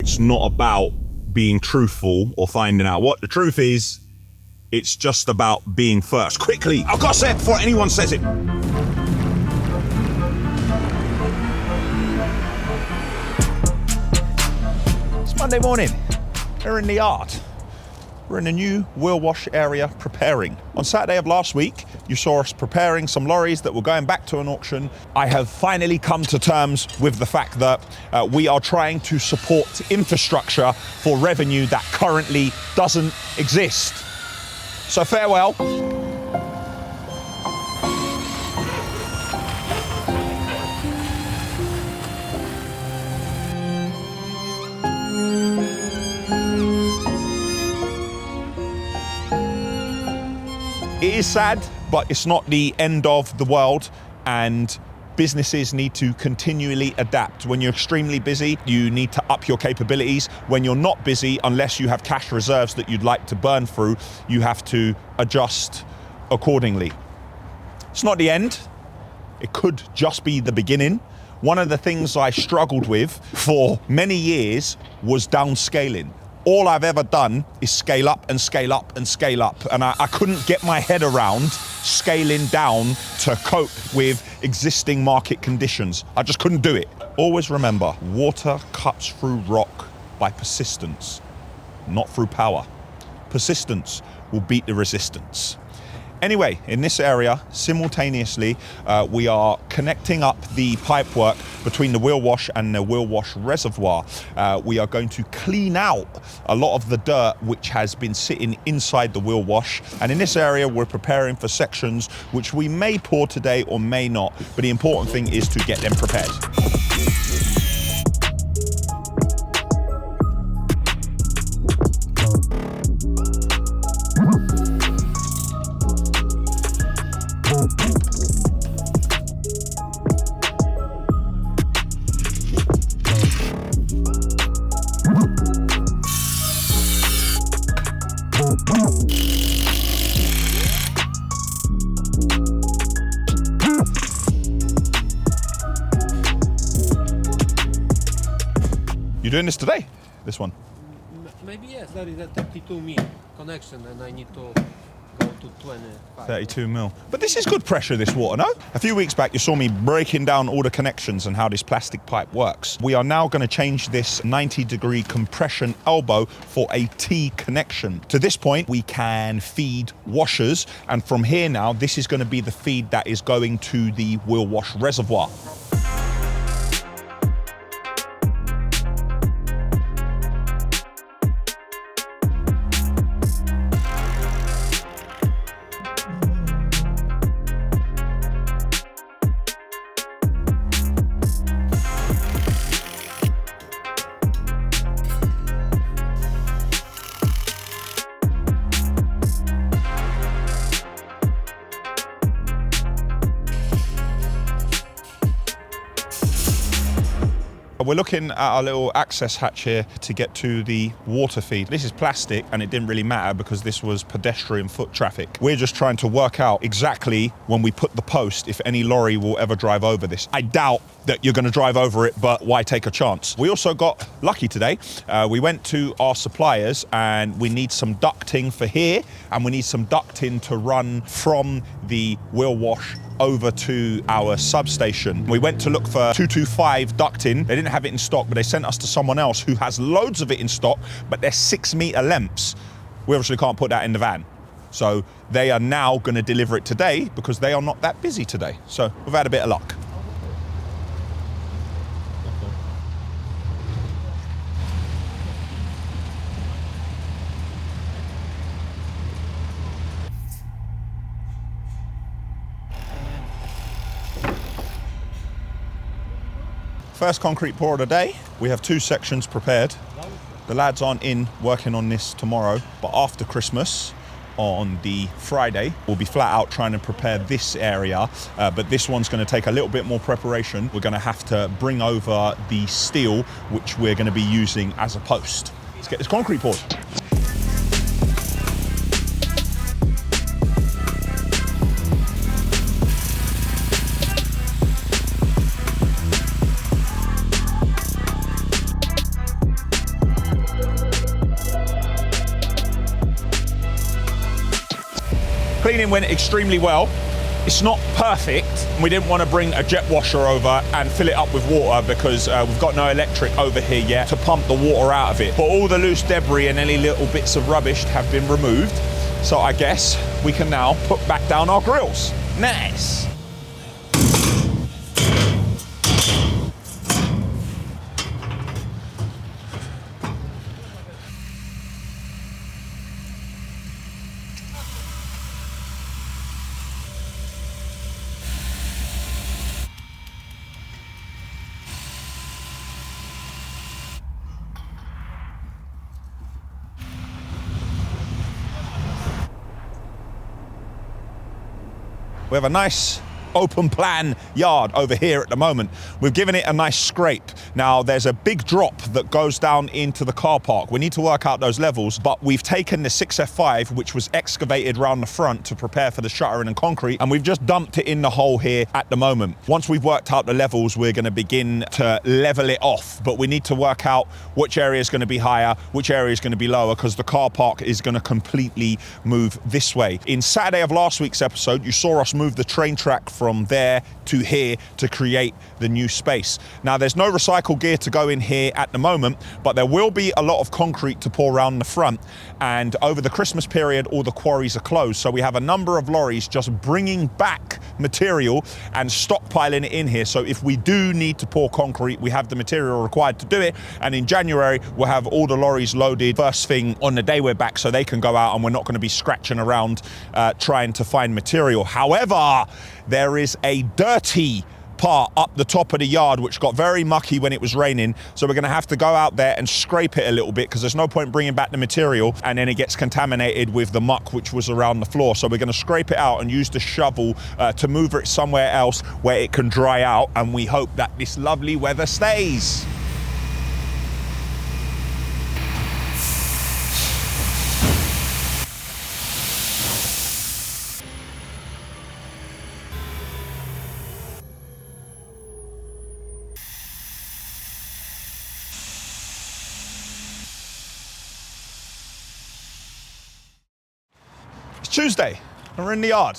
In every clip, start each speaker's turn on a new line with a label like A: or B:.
A: it's not about being truthful or finding out what the truth is. It's just about being first. Quickly, I've got to say it before anyone says it. It's Monday morning. We're in the yard. We're in a new wheel wash area preparing. On Saturday of last week, you saw us preparing some lorries that were going back to an auction. I have finally come to terms with the fact that we are trying to support infrastructure for revenue that currently doesn't exist. So farewell. It is sad, but it's not the end of the world, and businesses need to continually adapt. When you're extremely busy, you need to up your capabilities. When you're not busy, unless you have cash reserves that you'd like to burn through, you have to adjust accordingly. It's not the end. It could just be the beginning. One of the things I struggled with for many years was downscaling. All I've ever done is scale up and scale up and scale up. And I couldn't get my head around scaling down to cope with existing market conditions. I just couldn't do it. Always remember, water cuts through rock by persistence, not through power. Persistence will beat the resistance. Anyway, in this area, simultaneously, we are connecting up the pipework between the wheel wash and the wheel wash reservoir. We are going to clean out a lot of the dirt which has been sitting inside the wheel wash. And in this area, we're preparing for sections which we may pour today or may not, but the important thing is to get them prepared. You're doing this today, this one?
B: Maybe yes, there is a 32 mil connection and I need to go to 25.
A: 32 mil. But this is good pressure, this water, no? A few weeks back, you saw me breaking down all the connections and how this plastic pipe works. We are now going to change this 90-degree compression elbow for a T connection. To this point, we can feed washers, and from here now, this is going to be the feed that is going to the wheel wash reservoir. We're looking at our little access hatch here to get to the water feed. This is plastic and it didn't really matter because this was pedestrian foot traffic. We're just trying to work out exactly when we put the post if any lorry will ever drive over this. I doubt that you're going to drive over it, but why take a chance? We also got lucky today. We went to our suppliers and we need some ducting for here and we need some ducting to run from the wheel wash over to our substation. We went to look for 225 ducting. They didn't have it in stock, but they sent us to someone else who has loads of it in stock, but they're 6-meter lengths. We obviously can't put that in the van. So they are now going to deliver it today because they are not that busy today. So we've had a bit of luck. First concrete pour of the day. We have 2 sections prepared. The lads aren't in working on this tomorrow, but after Christmas, on the Friday, we'll be flat out trying to prepare this area, but this one's going to take a little bit more preparation. We're going to have to bring over the steel, which we're going to be using as a post. Let's get this concrete poured. Cleaning went extremely well. It's not perfect. We didn't want to bring a jet washer over and fill it up with water because we've got no electric over here yet to pump the water out of it. But all the loose debris and any little bits of rubbish have been removed. So I guess we can now put back down our grills. Nice. We have a nice open plan yard over here at the moment. We've given it a nice scrape. Now there's a big drop that goes down into the car park. We need to work out those levels, but we've taken the 6F5, which was excavated around the front to prepare for the shuttering and concrete, and we've just dumped it in the hole here at the moment. Once we've worked out the levels, we're going to begin to level it off, but we need to work out which area is going to be higher, which area is going to be lower, because the car park is going to completely move this way. In Saturday of last week's episode, you saw us move the train track from there to here to create the new space. Now there's no recycle gear to go in here at the moment, but there will be a lot of concrete to pour around the front, and over the Christmas period all the quarries are closed, so we have a number of lorries just bringing back material and stockpiling it in here. So if we do need to pour concrete, we have the material required to do it, and in January we'll have all the lorries loaded first thing on the day we're back, so they can go out and we're not going to be scratching around trying to find material. However, there is a dirty part up the top of the yard which got very mucky when it was raining, so we're going to have to go out there and scrape it a little bit, because there's no point bringing back the material and then it gets contaminated with the muck which was around the floor. So we're going to scrape it out and use the shovel to move it somewhere else where it can dry out, and we hope that this lovely weather stays. Tuesday, and we're in the yard.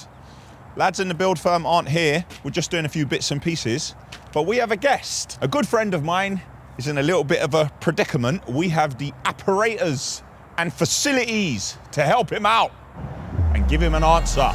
A: Lads in the build firm aren't here. We're just doing a few bits and pieces, but we have a guest. A good friend of mine is in a little bit of a predicament. We have the apparatus and facilities to help him out and give him an answer.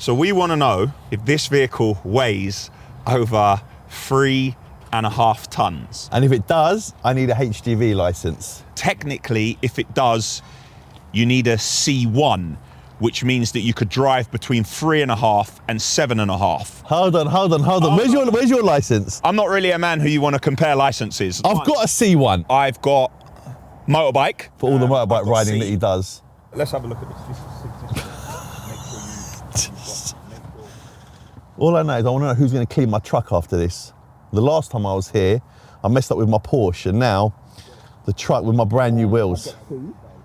A: So we want to know if this vehicle weighs over 3.5 tons.
C: And if it does, I need a HGV license.
A: Technically, if it does, you need a C1, which means that you could drive between 3.5 and 7.5.
C: Hold on. Where's your license?
A: I'm not really a man who you want to compare licenses.
C: I've got a C1.
A: I've got motorbike.
C: For all the motorbike riding that he does.
A: Let's have a look at this.
C: All I know is I want to know who's going to clean my truck after this. The last time I was here, I messed up with my Porsche, and now the truck with my brand new wheels.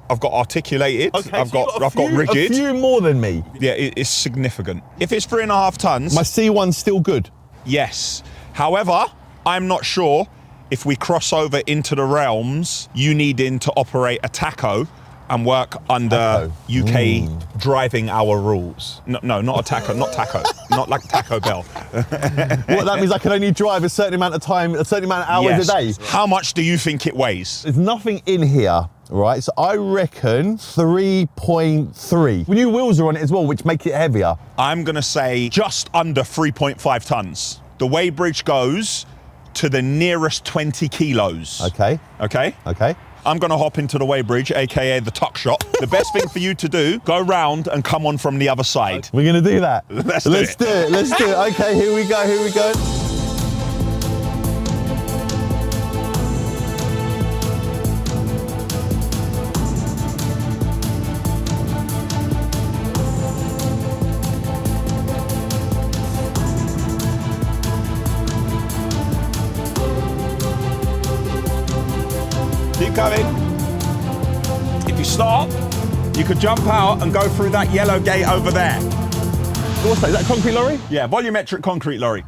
A: I've got articulated.
C: Okay,
A: I've got rigid.
C: A few more than me.
A: Yeah, it's significant. If it's 3.5 tons,
C: my C1's still good.
A: Yes. However, I'm not sure if we cross over into the realms you needing to operate a taco and work under UK driving hour rules. No, not a taco, not like Taco Bell.
C: What, that means I can only drive a certain amount of time, a certain amount of hours a day?
A: How much do you think it weighs?
C: There's nothing in here, right? So I reckon 3.3. New wheels are on it as well, which make it heavier.
A: I'm gonna say just under 3.5 tons. The weighbridge goes to the nearest 20 kilos.
C: Okay.
A: Okay?
C: Okay.
A: I'm gonna hop into the weighbridge, AKA the tuck shop. The best thing for you to do, go round and come on from the other side.
C: We're gonna do that.
A: Let's do it.
C: Let's do it. Okay, here we go.
A: Keep coming. If you you stop, you could jump out and go through that yellow gate over there.
C: What's that? Is that a concrete lorry?
A: Yeah, volumetric concrete lorry.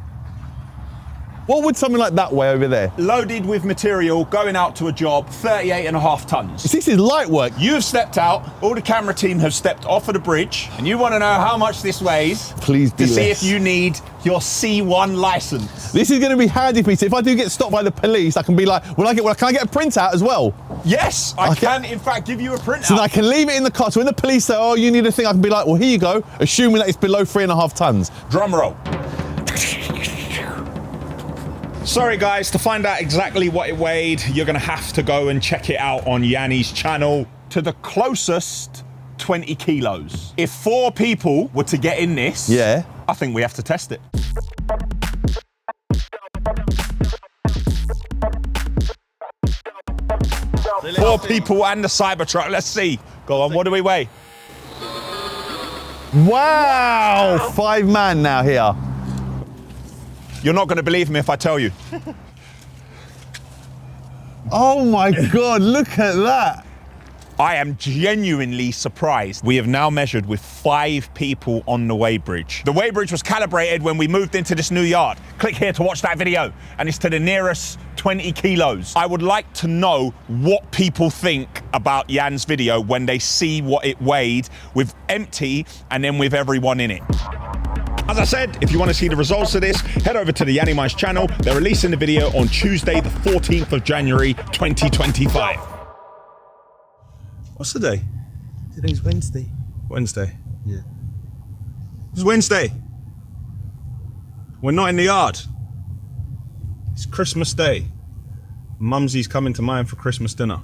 C: What would something like that weigh over there?
A: Loaded with material, going out to a job, 38.5 tons.
C: This is light work.
A: You've stepped out, all the camera team have stepped off of the bridge, and you want to know how much this weighs.
C: Please be
A: to see
C: less.
A: if you need your C1 license.
C: This is going to be handy for me. So if I do get stopped by the police, I can be like, can I get a printout as well?
A: Yes, I can in fact give you a printout.
C: So then I can leave it in the car. So when the police say, oh, you need a thing, I can be like, well, here you go, assuming that it's below 3.5 tons.
A: Drum roll. Sorry guys, to find out exactly what it weighed, you're gonna have to go and check it out on Yanni's channel to the closest 20 kilos. If 4 people were to get in this,
C: yeah,
A: I think we have to test it. Four people and the Cybertruck, let's see. Go on, what do we weigh?
C: Wow, 5 man now here.
A: You're not gonna believe me if I tell you.
C: Oh my God, look at that.
A: I am genuinely surprised. We have now measured with 5 people on the weighbridge. The weighbridge was calibrated when we moved into this new yard. Click here to watch that video, and it's to the nearest 20 kilos. I would like to know what people think about Jan's video when they see what it weighed with empty and then with everyone in it. As I said, if you want to see the results of this, head over to the Yanni Mice channel. They're releasing the video on Tuesday, the 14th of January, 2025. What's the day?
D: Today's Wednesday.
A: Wednesday.
D: Yeah.
A: It's Wednesday. We're not in the yard. It's Christmas Day. Mumsy's coming to mine for Christmas dinner.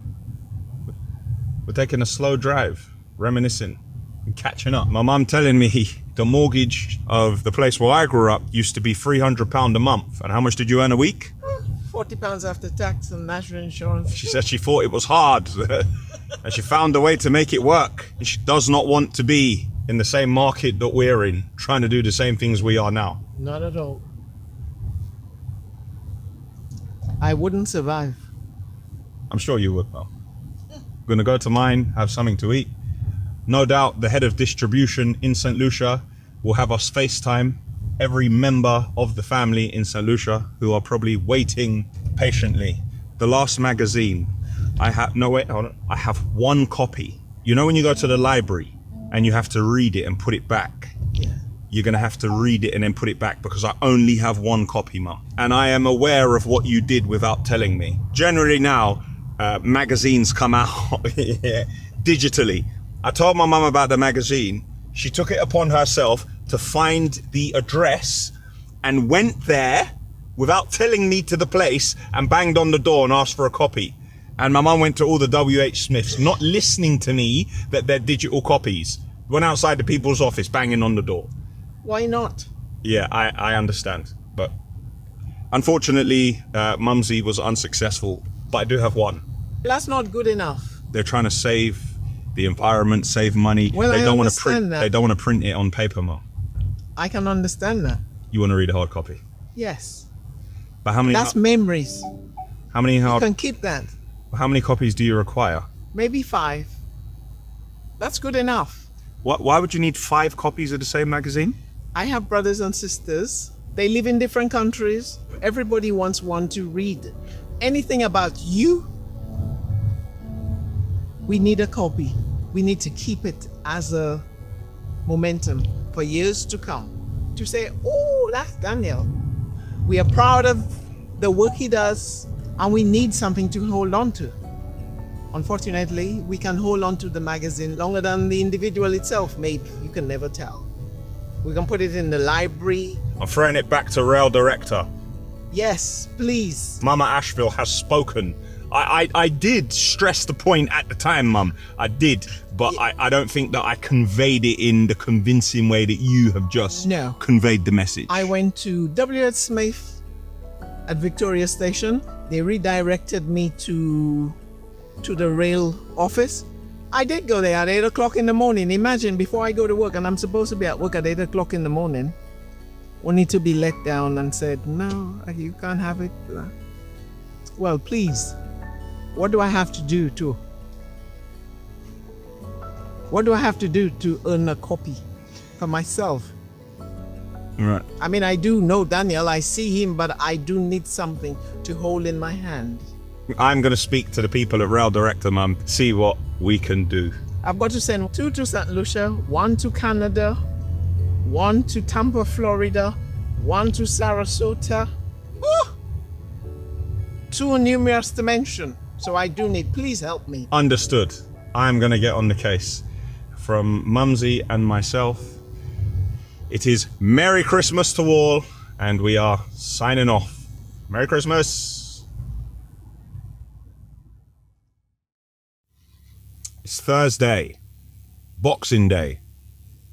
A: We're taking a slow drive, reminiscing and catching up. My mum telling me the mortgage of the place where I grew up used to be £300 a month. And how much did you earn a week?
D: £40 after tax and national insurance.
A: She said she thought it was hard and she found a way to make it work. And she does not want to be in the same market that we're in, trying to do the same things we are now.
D: Not at all. I wouldn't survive.
A: I'm sure you would, pal. Gonna go to mine, have something to eat. No doubt the head of distribution in St. Lucia will have us FaceTime every member of the family in St. Lucia who are probably waiting patiently. The last magazine, I have 1 copy. You know when you go to the library and you have to read it and put it back?
D: Yeah.
A: You're gonna have to read it and then put it back because I only have 1 copy, Mum. And I am aware of what you did without telling me. Generally now, magazines come out digitally. I told my mum about the magazine. She took it upon herself to find the address and went there without telling me to the place and banged on the door and asked for a copy. And my mum went to all the WH Smiths, not listening to me that they're digital copies. Went outside the people's office, banging on the door.
D: Why not?
A: Yeah, I understand. But unfortunately, Mumsy was unsuccessful, but I do have 1.
D: That's not good enough.
A: They're trying to save the environment, save money.
D: Well,
A: they
D: I
A: don't want to
D: understand
A: print.
D: that.
A: They don't want to print it on paper, Mo.
D: I can understand that.
A: You want to read a hard copy.
D: Yes.
A: But how many?
D: That's memories.
A: How many
D: You
A: hard?
D: can keep that.
A: How many copies do you require?
D: Maybe 5. That's good enough.
A: Why would you need 5 copies of the same magazine?
D: I have brothers and sisters. They live in different countries. Everybody wants one to read. Anything about you, we need a copy. We need to keep it as a momentum for years to come. To say, oh, that's Daniel. We are proud of the work he does, and we need something to hold on to. Unfortunately, we can hold on to the magazine longer than the individual itself, maybe. You can never tell. We can put it in the library.
A: I'm throwing it back to Rail Director.
D: Yes, please.
A: Mumma Ashville has spoken. I did stress the point at the time, Mum. I did, but I don't think that I conveyed it in the convincing way that you have just conveyed the message.
D: I went to W.H. Smith at Victoria Station. They redirected me to the rail office. I did go there at 8 o'clock in the morning. Imagine, before I go to work, and I'm supposed to be at work at 8 o'clock in the morning, only to be let down and said, no, you can't have it. Well, please, what do I have to do to What do I have to do to earn a copy for myself?
A: Right.
D: I mean, I do know Daniel, I see him, but I do need something to hold in my hand.
A: I'm going to speak to the people at Rail Director, Mum, see what we can do.
D: I've got to send 2 to St. Lucia, 1 to Canada, 1 to Tampa, Florida, 1 to Sarasota. Too numerous to mention. So I do need, please help me.
A: Understood. I'm going to get on the case. From Mumsy and myself, it is Merry Christmas to all, and we are signing off. Merry Christmas. It's Thursday, Boxing Day.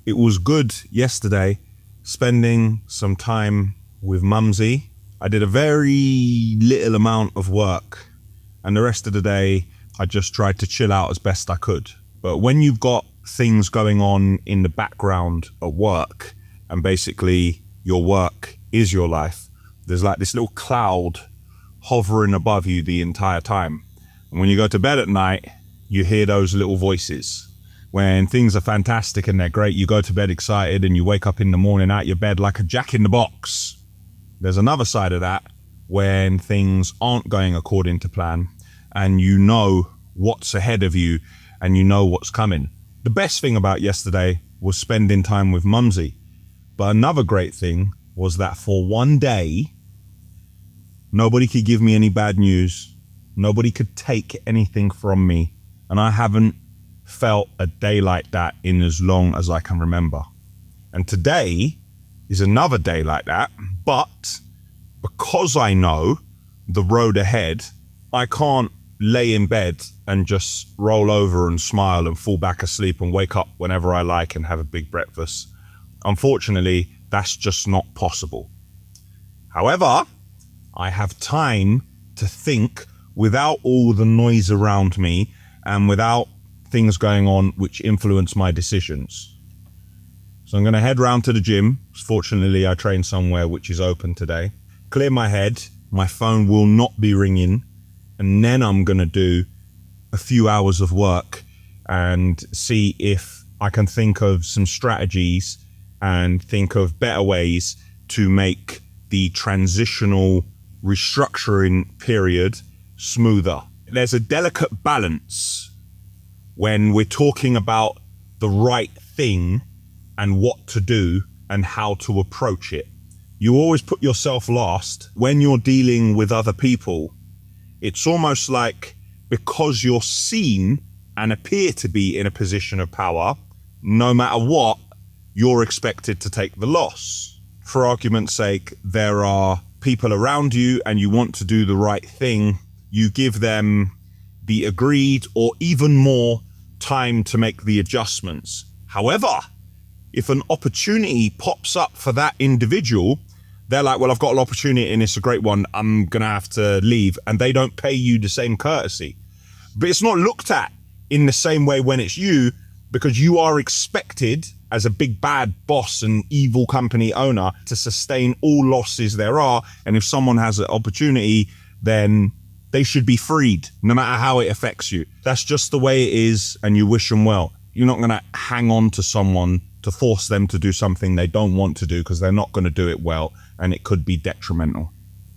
A: It was good yesterday spending some time with Mumsy. I did a very little amount of work, and the rest of the day I just tried to chill out as best I could. But when you've got things going on in the background at work, and basically your work is your life, there's like this little cloud hovering above you the entire time. And when you go to bed at night, you hear those little voices. When things are fantastic and they're great, you go to bed excited and you wake up in the morning out your bed like a jack in the box. There's another side of that when things aren't going according to plan and you know what's ahead of you and you know what's coming. The best thing about yesterday was spending time with Mumsy. But another great thing was that for one day, nobody could give me any bad news. Nobody could take anything from me. And I haven't felt a day like that in as long as I can remember. And today is another day like that. But because I know the road ahead, I can't lay in bed and just roll over and smile and fall back asleep and wake up whenever I like and have a big breakfast. Unfortunately, that's just not possible. However, I have time to think without all the noise around me and without things going on which influence my decisions. So I'm going to head round to the gym. Fortunately, I train somewhere which is open today. Clear my head. My phone will not be ringing. And then I'm going to do a few hours of work and see if I can think of some strategies and think of better ways to make the transitional restructuring period smoother. There's a delicate balance when we're talking about the right thing and what to do and how to approach it. You always put yourself last. When you're dealing with other people, it's almost like because you're seen and appear to be in a position of power, no matter what, you're expected to take the loss. For argument's sake, there are people around you and you want to do the right thing. You give them the agreed or even more time to make the adjustments. However, if an opportunity pops up for that individual, they're like, well, I've got an opportunity and it's a great one. I'm going to have to leave. And they don't pay you the same courtesy. But it's not looked at in the same way when it's you, because you are expected as a big bad boss and evil company owner to sustain all losses there are. And if someone has an opportunity, then they should be freed, no matter how it affects you. That's just the way it is, and you wish them well. You're not going to hang on to someone to force them to do something they don't want to do because they're not going to do it well, and it could be detrimental.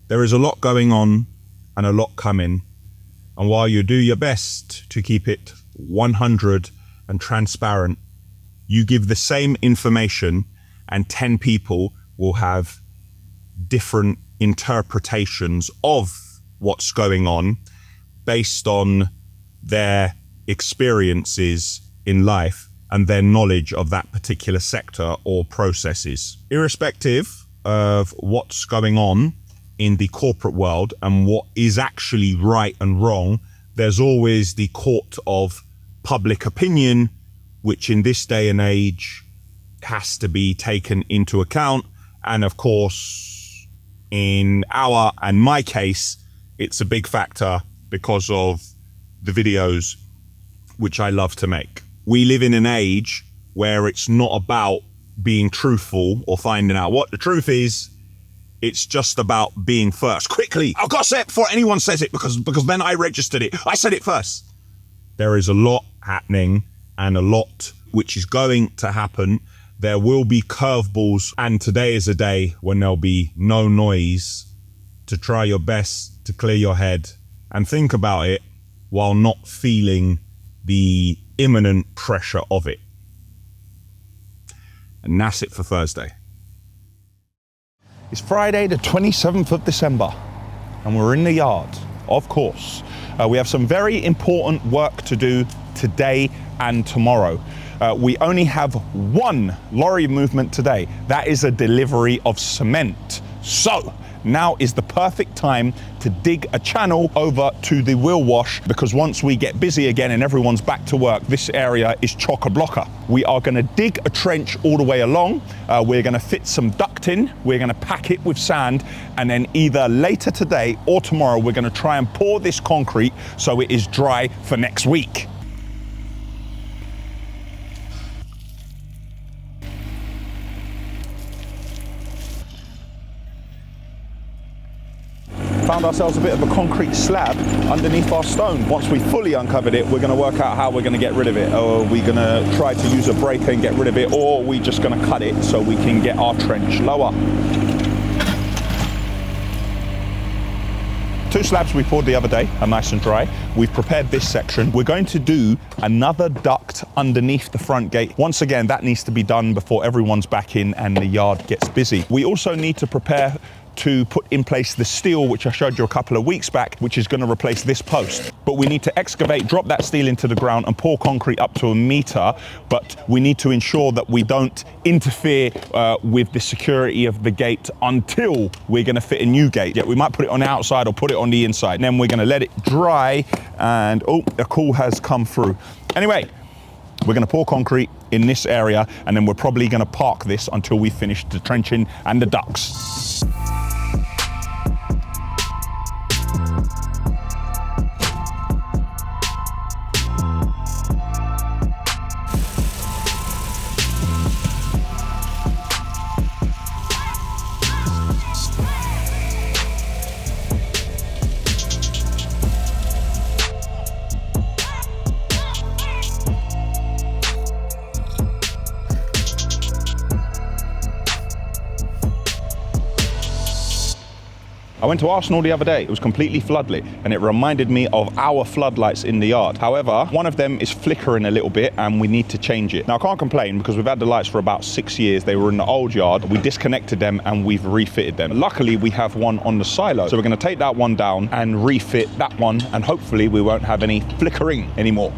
A: There is a lot going on and a lot coming, and while you do your best to keep it 100 and transparent, you give the same information and 10 people will have different interpretations of what's going on based on their experiences in life and their knowledge of that particular sector or processes. Irrespective of what's going on in the corporate world and what is actually right and wrong, there's always the court of public opinion, which in this day and age has to be taken into account. And of course, in our and my case, it's a big factor because of the videos which I love to make. We live in an age where it's not about being truthful or finding out what the truth is. It's just about being first. Quickly, I've got to say it before anyone says it because then I registered it. I said it first. There is a lot happening and a lot which is going to happen. There will be curveballs, and today is a day when there'll be no noise, to try your best to clear your head and think about it while not feeling the imminent pressure of it. And that's it for Thursday. It's Friday the 27th of December and we're in the yard, of course. We have some very important work to do today and tomorrow. We only have one lorry movement today. That is a delivery of cement. So now is the perfect time to dig a channel over to the wheel wash, because once we get busy again and everyone's back to work, this area is chock-a-blocker. We are going to dig a trench all the way along. We're going to fit some duct in. We're going to pack it with sand, and then either later today or tomorrow we're going to try and pour this concrete so it is dry for next week. Found ourselves a bit of a concrete slab underneath our stone. Once we fully uncovered it, we're going to work out how we're going to get rid of it. Or are we going to try to use a breaker and get rid of it, or are we just going to cut it so we can get our trench lower? 2 slabs we poured the other day are nice and dry. We've prepared this section. We're going to do another duct underneath the front gate. Once again, that needs to be done before everyone's back in and the yard gets busy. We also need to prepare to put in place the steel, which I showed you a couple of weeks back, which is going to replace this post. But we need to excavate, drop that steel into the ground and pour concrete up to 1 meter. But we need to ensure that we don't interfere with the security of the gate until we're going to fit a new gate. Yeah, we might put it on the outside or put it on the inside. And then we're going to let it dry, and oh, a call has come through. Anyway, we're going to pour concrete in this area, and then we're probably going to park this until we finish the trenching and the ducts. I went to Arsenal the other day. It was completely floodlit, and it reminded me of our floodlights in the yard. However, one of them is flickering a little bit and we need to change it. Now, I can't complain because we've had the lights for about 6 years. They were in the old yard. We disconnected them and we've refitted them. Luckily, we have one on the silo. So we're going to take that one down and refit that one, and hopefully we won't have any flickering anymore.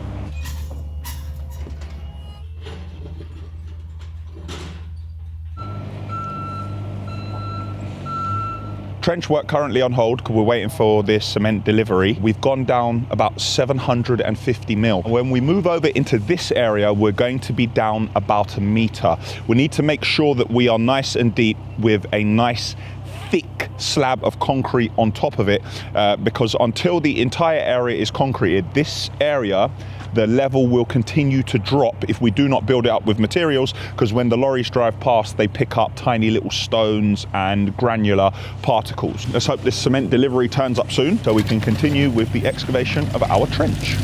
A: Trench work currently on hold because we're waiting for this cement delivery. We've gone down about 750 mil. When we move over into this area, we're going to be down about 1 meter. We need to make sure that we are nice and deep with a nice thick slab of concrete on top of it, because until the entire area is concreted, this area, the level will continue to drop if we do not build it up with materials, because when the lorries drive past, they pick up tiny little stones and granular particles. Let's hope this cement delivery turns up soon so we can continue with the excavation of our trench.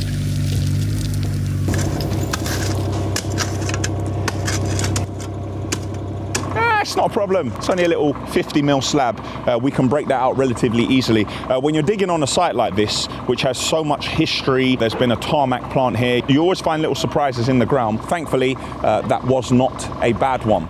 A: It's not a problem. It's only a little 50 mil slab. We can break that out relatively easily. When you're digging on a site like this, which has so much history, there's been a tarmac plant here, you always find little surprises in the ground. Thankfully, that was not a bad one.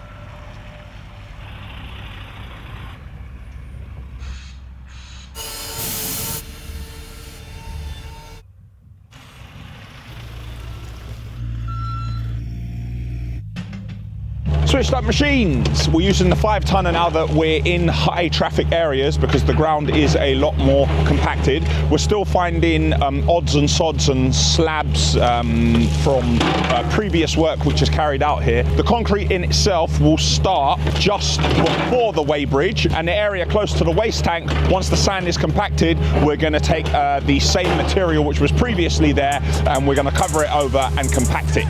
A: Switched up machines. We're using the 5-tonner now that we're in high traffic areas because the ground is a lot more compacted. We're still finding odds and sods and slabs from previous work which is carried out here. The concrete in itself will start just before the weighbridge, and the area close to the waste tank, once the sand is compacted, we're going to take the same material which was previously there and we're going to cover it over and compact it.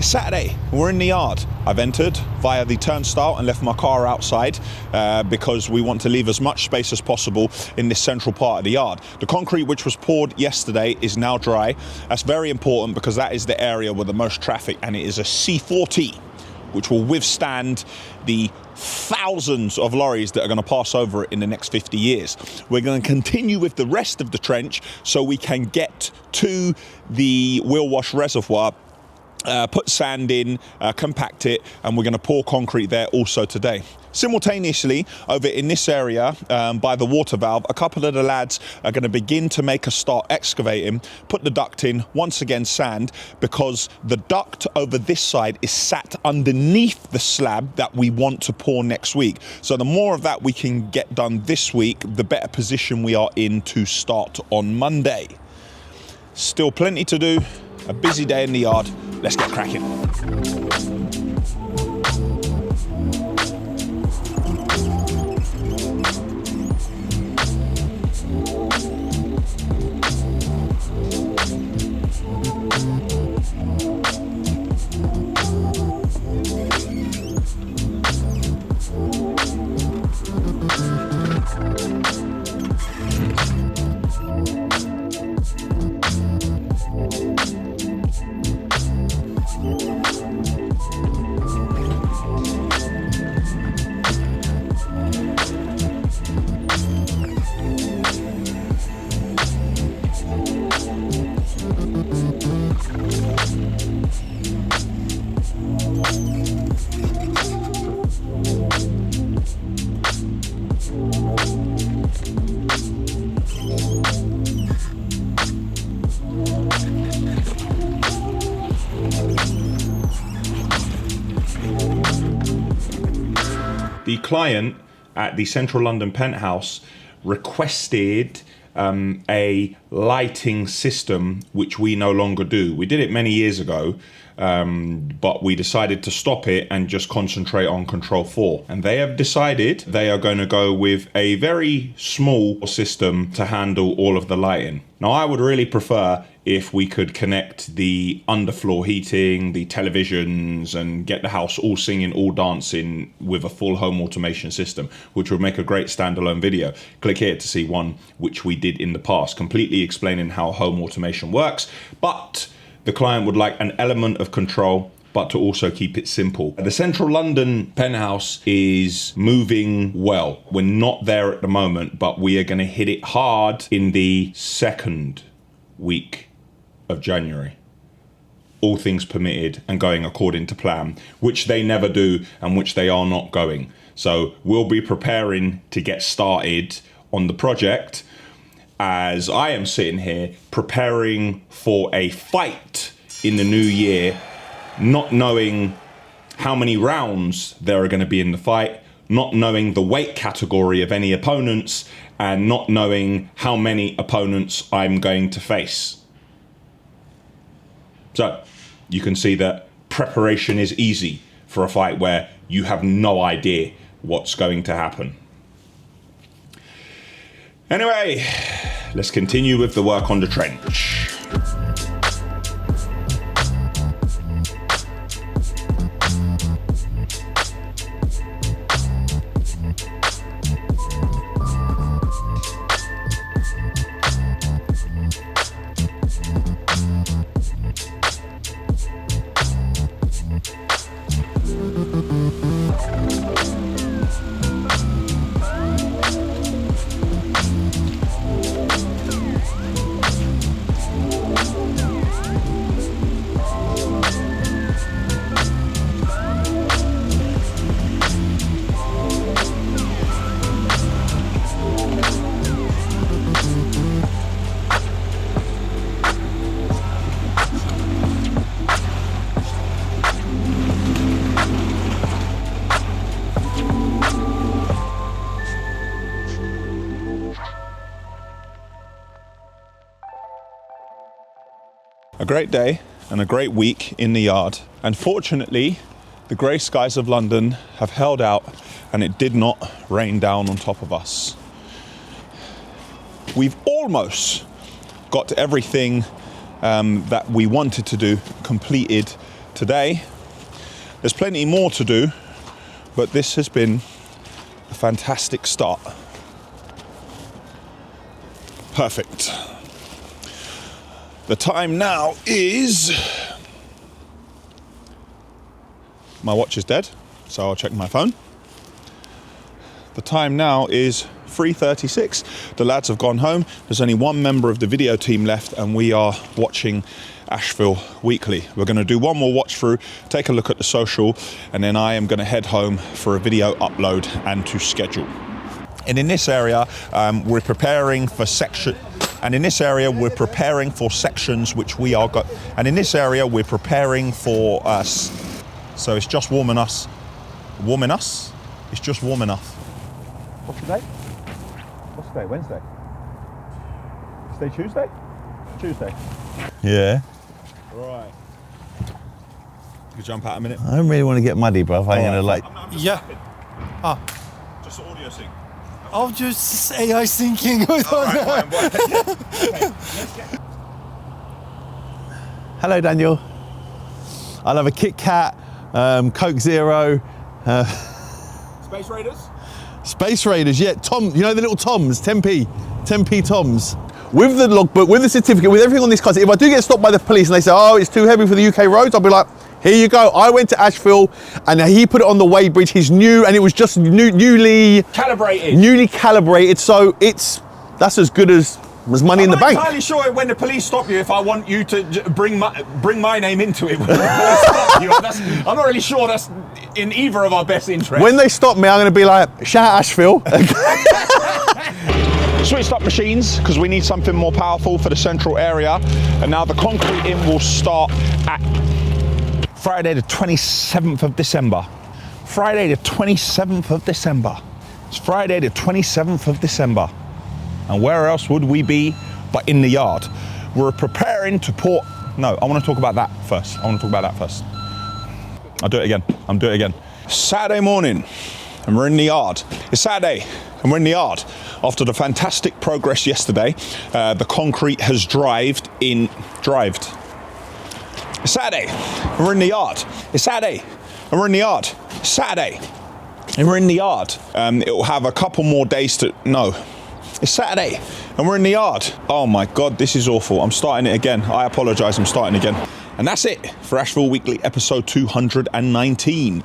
A: It's Saturday, we're in the yard. I've entered via the turnstile and left my car outside because we want to leave as much space as possible in this central part of the yard. The concrete which was poured yesterday is now dry. That's very important because that is the area with the most traffic, and it is a C40 which will withstand the thousands of lorries that are going to pass over it in the next 50 years. We're going to continue with the rest of the trench so we can get to the wheel wash reservoir, put sand in, compact it, and we're going to pour concrete there also today. Simultaneously, over in this area by the water valve, a couple of the lads are going to begin to make a start excavating, put the duct in, once again sand, because the duct over this side is sat underneath the slab that we want to pour next week. So the more of that we can get done this week, the better position we are in to start on Monday. Still plenty to do, a busy day in the yard. Let's get cracking. The client at the Central London penthouse requested a lighting system, which we no longer do. We did it many years ago, but we decided to stop it and just concentrate on Control 4. And they have decided they are going to go with a very small system to handle all of the lighting. Now, I would really prefer if we could connect the underfloor heating, the televisions, and get the house all singing, all dancing with a full home automation system, which would make a great standalone video. Click here to see one which we did in the past, completely explaining how home automation works. But the client would like an element of control, but to also keep it simple. The Central London penthouse is moving well. We're not there at the moment, but we are going to hit it hard in the second week of January. All things permitted and going according to plan, which they never do and which they are not going. So we'll be preparing to get started on the project as I am sitting here preparing for a fight in the new year, not knowing how many rounds there are going to be in the fight, not knowing the weight category of any opponents, and not knowing how many opponents I'm going to face. So you can see that preparation is easy for a fight where you have no idea what's going to happen. Anyway, let's continue with the work on the trench. A great day and a great week in the yard. And fortunately, the grey skies of London have held out and it did not rain down on top of us. We've almost got everything that we wanted to do completed Today, there's plenty more to do, but this has been a fantastic start. Perfect. The time now is... My watch is dead, so I'll check my phone. The time now is 3:36. The lads have gone home. There's only one member of the video team left, and we are watching Ashville Weekly. We're going to do one more watch through, take a look at the social, and then I am going to head home for a video upload and to schedule. And in this area, we're preparing for section. And in this area, we're preparing for sections which we are got. And in this area, we're preparing for us. So it's just warming us. Warming us? It's just warm enough. What's the date? What's the date? Wednesday? Today Tuesday? Tuesday.
C: Yeah.
A: Right. You can jump out a minute.
C: I don't really want to get muddy, bruv. I'm gonna like.
E: Yeah. Ah.
A: Just audio sync.
E: Oh, just AI thinking.
C: Hello, Daniel. I'll have a Kit Kat, Coke Zero.
A: Space Raiders?
C: Space Raiders, yeah. Tom, you know the little Toms, 10p Toms. With the logbook, with the certificate, with everything on this car. If I do get stopped by the police and they say, oh, it's too heavy for the UK roads, I'll be like, here you go. I went to Ashville and he put it on the Wade Bridge. He's new and it was just newly calibrated. So that's as good as money in the bank.
A: I'm not entirely sure when the police stop you if I want you to bring my name into it. When the police stop you. I'm not really sure that's in either of our best interests.
C: When they stop me, I'm going to be like, shout out Ashville.
A: Switched up machines because we need something more powerful for the central area. And now the concrete in will start at Friday the 27th of December. Friday the 27th of December. It's Friday the 27th of December. And where else would we be but in the yard? We're preparing to pour... No, I want to talk about that first. I'll do it again. Saturday morning, and we're in the yard. It's Saturday, and we're in the yard. After the fantastic progress yesterday, the concrete has drived. It's Saturday, and we're in the yard. It's Saturday, and we're in the yard. Saturday, and we're in the yard. It will have a couple more days to... No. It's Saturday and we're in the yard. Oh my God, this is awful. I'm starting it again. I apologize, I'm starting again. And that's it for Ashville Weekly episode 219.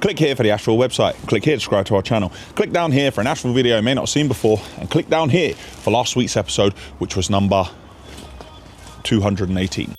A: Click here for the Ashville website. Click here to subscribe to our channel. Click down here for an Ashville video you may not have seen before. And click down here for last week's episode, which was number 218.